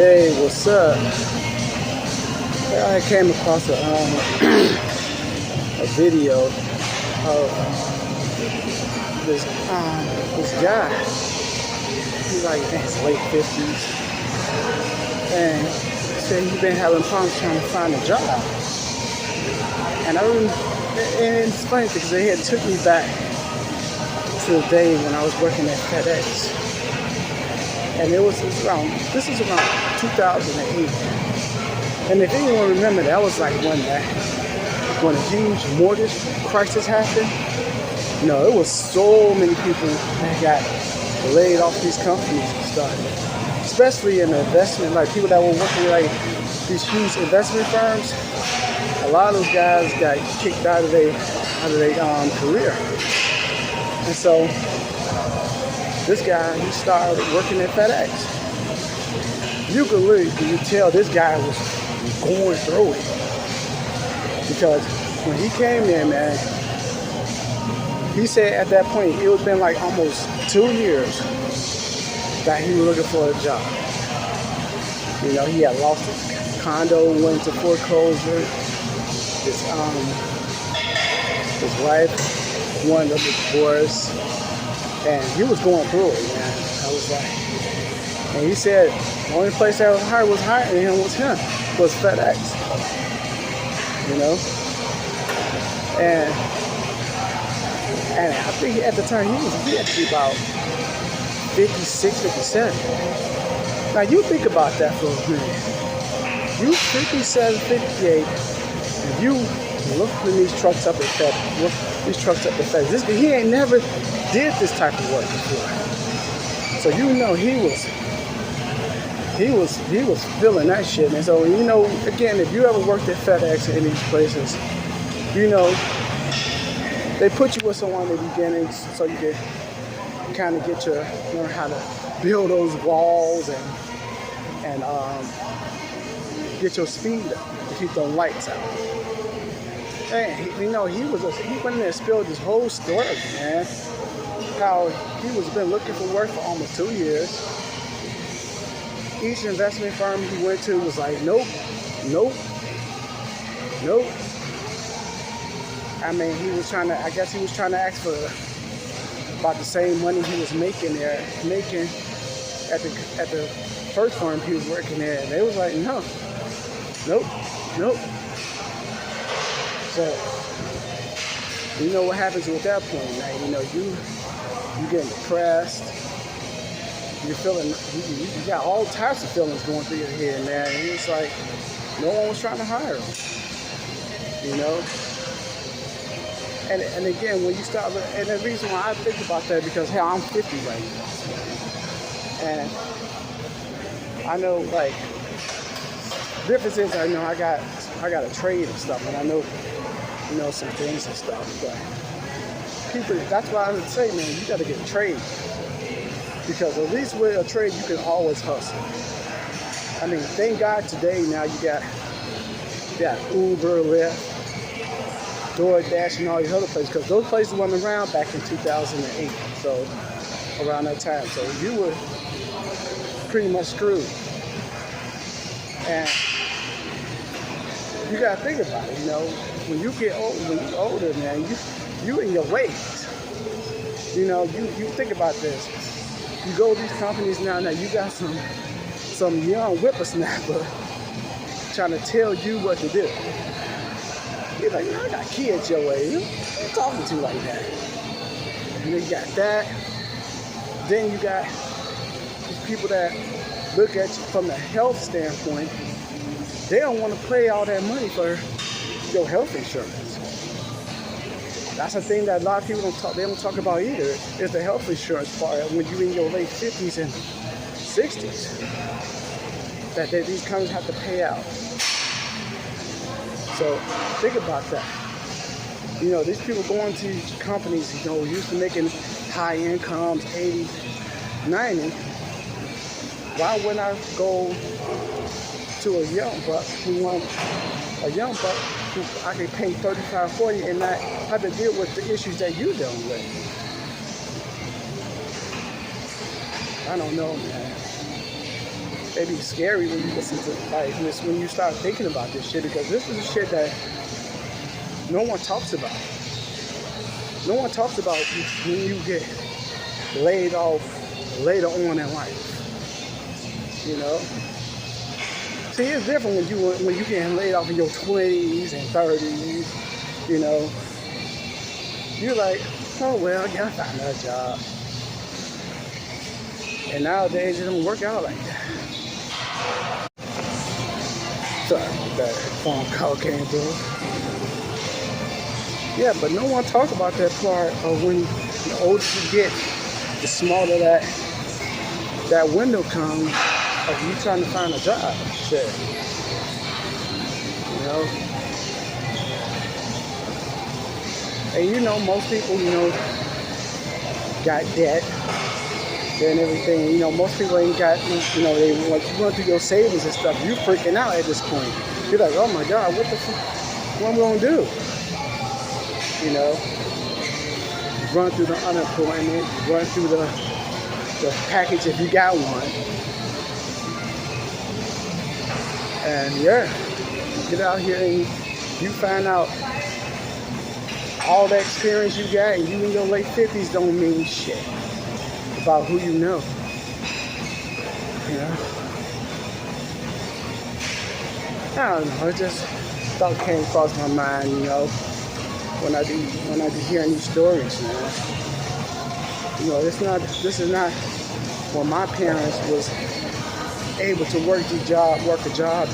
Hey, what's up? I came across a video of this guy. He's like in his late 50s, and he said he's been having problems trying to find a job. And it's funny because it had took me back to the day when I was working at FedEx. And this is around 2008. And if anyone remember, that was like when a huge mortgage crisis happened. You know, it was so many people that got laid off these companies and stuff. Especially in the investment, like people that were working like these huge investment firms. A lot of those guys got kicked out of their career. And so this guy, he started working at FedEx. You could tell this guy was going through it. Because when he came in, man, he said at that point, it was been like almost 2 years that he was looking for a job. You know, he had lost his condo, went into foreclosure. His wife wanted a divorce. And he was going through it, man. I was like, and he said the only place that was hiring him was FedEx. You know? And I think at the time he had to be about 56, 57. Now you think about that for a minute. You 57, 58, and you looking these trucks up at FedEx. He ain't never did this type of work before. So you know he was feeling that shit. And so, you know, again, if you ever worked at FedEx in these places, you know, they put you with someone in the beginning so you can kind of learn how to build those walls and get your speed up to keep the lights out. And you know, he went in there and spilled his whole story, man. How he was been looking for work for almost 2 years. Each investment firm he went to was like, nope. I mean, he was trying to ask for about the same money he was making at the first firm he was working there. And they was like, nope. So, you know what happens with that point, man? You know, you getting depressed. You're feeling, you got all types of feelings going through your head, man. And it's like, no one was trying to hire him, you know? And again, when you start, and the reason why I think about that, because, hell, I'm 50 right now. And I know, like, difference is, I know I got a trade and stuff, and I know, you know, some things and stuff, but people, that's why I would say, man, you got to get a trade. Because at least with a trade, you can always hustle. I mean, thank God today now you got Uber, Lyft, DoorDash, and all these other places. Because those places weren't around back in 2008. So, around that time. So, you were pretty much screwed. And you got to think about it, you know. When you get older, man, you in your ways. You know, you think about this. You go to these companies now you got some young whippersnapper trying to tell you what to do. You're like, I got kids your way. Who you talking to like that? And then you got that. Then you got these people that look at you from the health standpoint. They don't want to pay all that money for your health insurance. That's the thing that a lot of people don't talk about either, is the health insurance part when you're in your late 50s and 60s. That these companies have to pay out. So think about that. You know, these people going to these companies, you know, used to making high incomes, 80, 90. Why wouldn't I go to a young buck who I can pay 35, 40 and not have to deal with the issues that you're dealing with? I don't know, man. It be scary when you listen to like this, when you start thinking about this shit, because this is the shit that no one talks about. No one talks about when you get laid off later on in life. You know? See, it's different when you getting laid off in your 20s and 30s, you know. You're like, oh well, I gotta find another job. And nowadays it don't work out like that. Sorry, that phone call came through. Yeah, but no one talks about that part of when the older you get, the smaller that window comes of you trying to find a job. Shit. You know? And you know, most people, you know, got debt and everything. You know, most people ain't got, you know, they want you run through your savings and stuff. You freaking out at this point. You're like, oh my God, what the fuck? What am I gonna do? You know, run through the unemployment, run through the package if you got one. And yeah, get out here and you find out all the experience you got, and you in your late 50s don't mean shit about who you know. You know? I don't know, it just thought came across my mind, you know, when I be hearing these stories, man. You know, this is not when my parents was able to work a job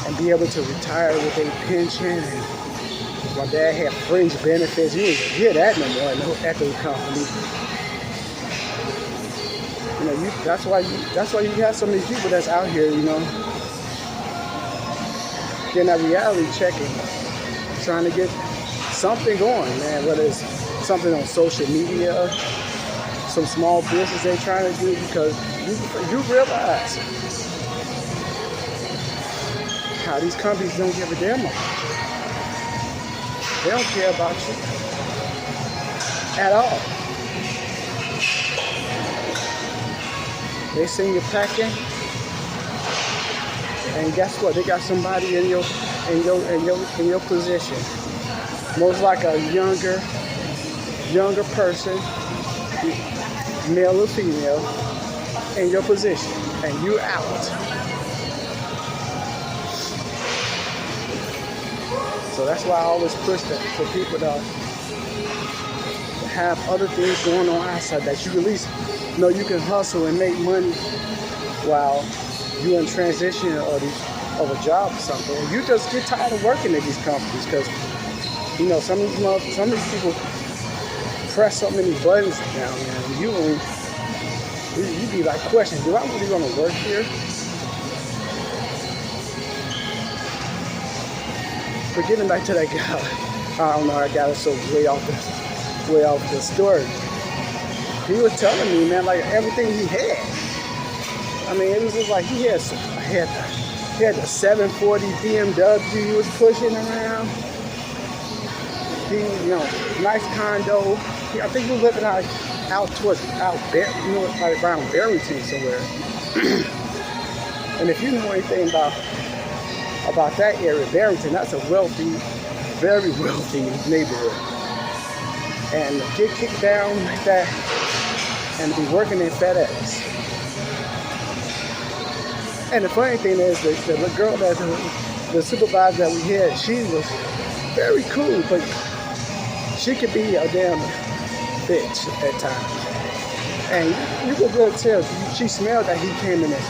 and be able to retire with a pension, and my dad had fringe benefits. You didn't hear that no more in no echo company. You know, that's why you have so many people that's out here, you know, getting that reality checking, trying to get something going, man, whether it's something on social media, some small business they're trying to do, because you realize how these companies don't give a damn about you. They don't care about you at all. They send you packing, and guess what? They got somebody in your position. Most like a younger person, male or female, in your position, and you out. So that's why I always push that for people to have other things going on outside, that you at least know you can hustle and make money while you're in transition of a job or something. And you just get tired of working at these companies, because you know some of these people press so many buttons down there, and you be like questioning, do I really want to work here? But getting back to that guy, I don't know, I got it so way off the story. He was telling me, man, like everything he had. I mean, it was just like he had the 740 BMW he was pushing around. He, you know, nice condo. I think he was living out like around Barrington somewhere. And if you know anything about that area, Barrington, that's a wealthy, very wealthy neighborhood. And to get kicked down like that and to be working in FedEx. And the funny thing is that the girl the supervisor that we had, she was very cool, but she could be a damn bitch at times. And you could really tell, she smelled that he came in there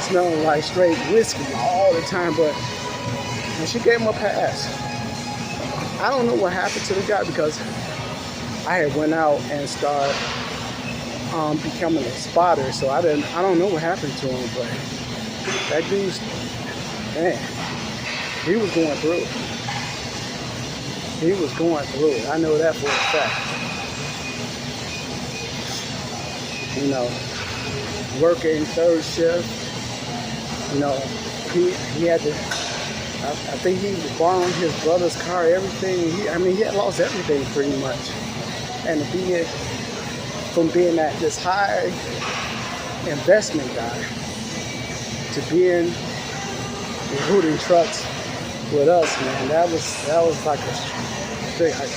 smelling like straight whiskey all the time, but and she gave him a pass. I don't know what happened to the guy, because I had went out and started becoming a spotter, so I don't know what happened to him, but that dude's, man, he was going through it. He was going through it. I know that for a fact. You know, working third shift, you know, he had to, I think he was borrowing his brother's car, everything. He had lost everything pretty much. And to be from being at this high investment guy to being hooting trucks with us, man. That was like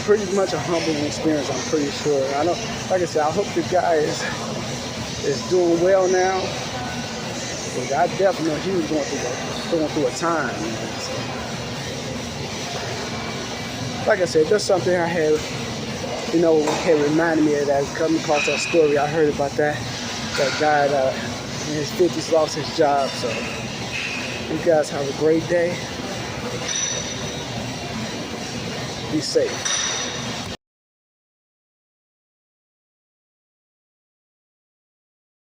pretty much a humbling experience. I'm pretty sure. I know, like I said, I hope the guy is doing well now. But I definitely know he was going through a time, man. So, like I said, just something I had, had reminded me of that. Coming across that story, I heard about that guy that in his 50s lost his job. So you guys have a great day. Be safe.